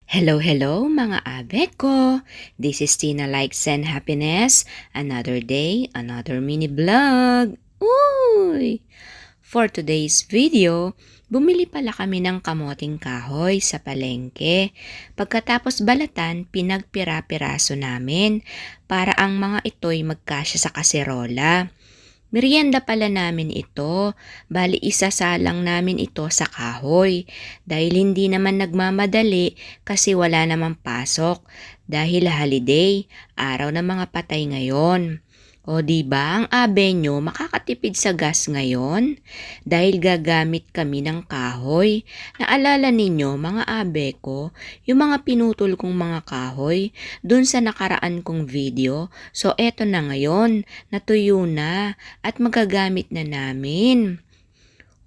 Hello, hello mga abe ko! This is Tina Likes and Happiness. Another day, another mini vlog. Uy! For today's video, bumili pala kami ng kamoting kahoy sa palengke. Pagkatapos balatan, pinagpira-piraso namin para ang mga ito'y magkasya sa kaserola. Merienda pala namin ito, bali isasalang namin ito sa kahoy dahil hindi naman nagmamadali kasi wala namang pasok dahil holiday, araw ng mga patay ngayon. O di ba ang abe nyo makakatipid sa gas ngayon? Dahil gagamit kami ng kahoy. Naalala ninyo mga abe ko, yung mga pinutol kong mga kahoy dun sa nakaraan kong video. So eto na ngayon, natuyo na at magagamit na namin.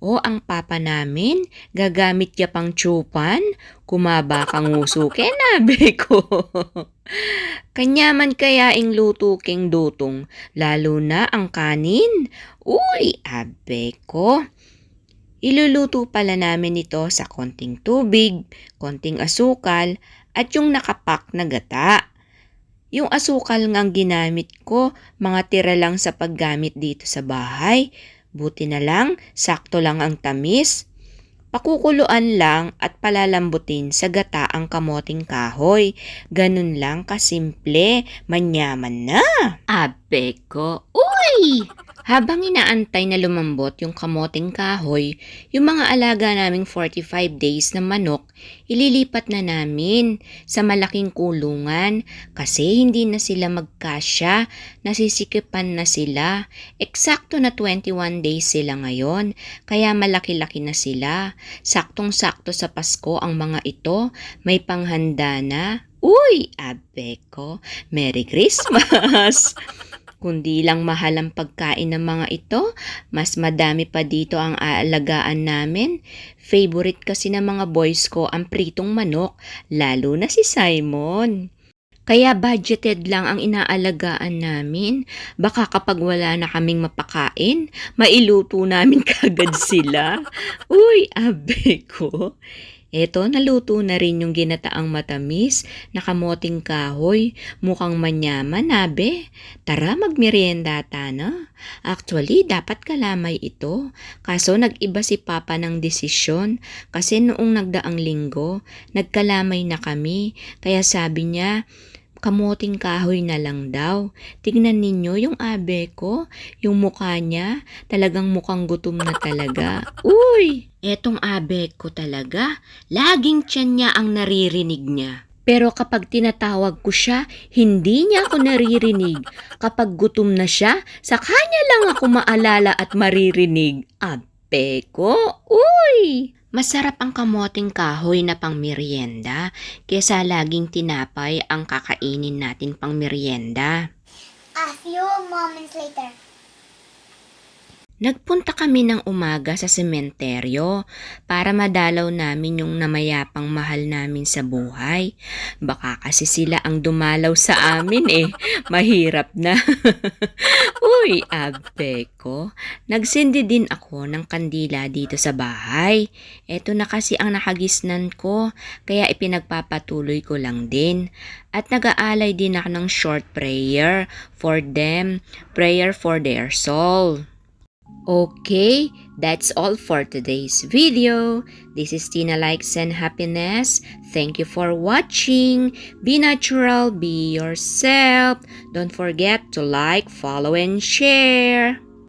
O ang papa namin, gagamit ya pang tsupan, kumaba kang usuke nabe ko. Kanyaman kaya ing luto king dutong, lalo na ang kanin. Uy, abe ko. Iluluto pala namin ito sa konting tubig, konting asukal, at yung nakapak na gata. Yung asukal ngang ginamit ko, mga tira lang sa paggamit dito sa bahay. Buti na lang, sakto lang ang tamis. Pakukuluan lang at palalambutin sa gata ang kamoting kahoy. Ganun lang kasimple, manyaman na. Abe ko, uy! Habang inaantay na lumambot yung kamoting kahoy, yung mga alaga naming 45 days na manok, ililipat na namin sa malaking kulungan kasi hindi na sila magkasya, nasisikipan na sila. Eksakto na 21 days sila ngayon, kaya malaki-laki na sila. Saktong-sakto sa Pasko ang mga ito, may panghanda na. Uy, abe ko, Merry Christmas! Kundi lang mahal ang pagkain ng mga ito, mas madami pa dito ang aalagaan namin. Favorite kasi ng mga boys ko ang pritong manok, lalo na si Simon. Kaya budgeted lang ang inaalagaan namin. Baka kapag wala na kaming mapakain, mailuto namin kagad sila. Uy, abe ko. Eto, naluto na rin yung ginataang matamis na kamoting kahoy. Mukhang manyaman, abe. Tara, magmerienda na. Actually, dapat kalamay ito. Kaso nag-iba si Papa ng desisyon kasi noong nagdaang linggo, nagkalamay na kami. Kaya sabi niya, kamoting kahoy na lang daw. Tignan ninyo yung abe ko, yung mukha niya, talagang mukhang gutom na talaga. Uy! Etong abe ko talaga, laging tiyan niya ang naririnig niya. Pero kapag tinatawag ko siya, hindi niya ako naririnig. Kapag gutom na siya, sa kanya lang ako maalala at maririnig. Abe ko, uy! Masarap ang kamoting kahoy na pang merienda kesa laging tinapay ang kakainin natin pang merienda. A few moments later. Nagpunta kami ng umaga sa sementeryo para madalaw namin yung namayapang mahal namin sa buhay. Baka kasi sila ang dumalaw sa amin mahirap na. Uy, abe ko, nagsindi din ako ng kandila dito sa bahay. Eto na kasi ang nakagisnan ko, kaya ipinagpapatuloy ko lang din. At nag-aalay din ako ng short prayer for them, prayer for their soul. Okay, that's all for today's video. This is Tina Likes and Happiness. Thank you for watching. Be natural, be yourself. Don't forget to like, follow, and share.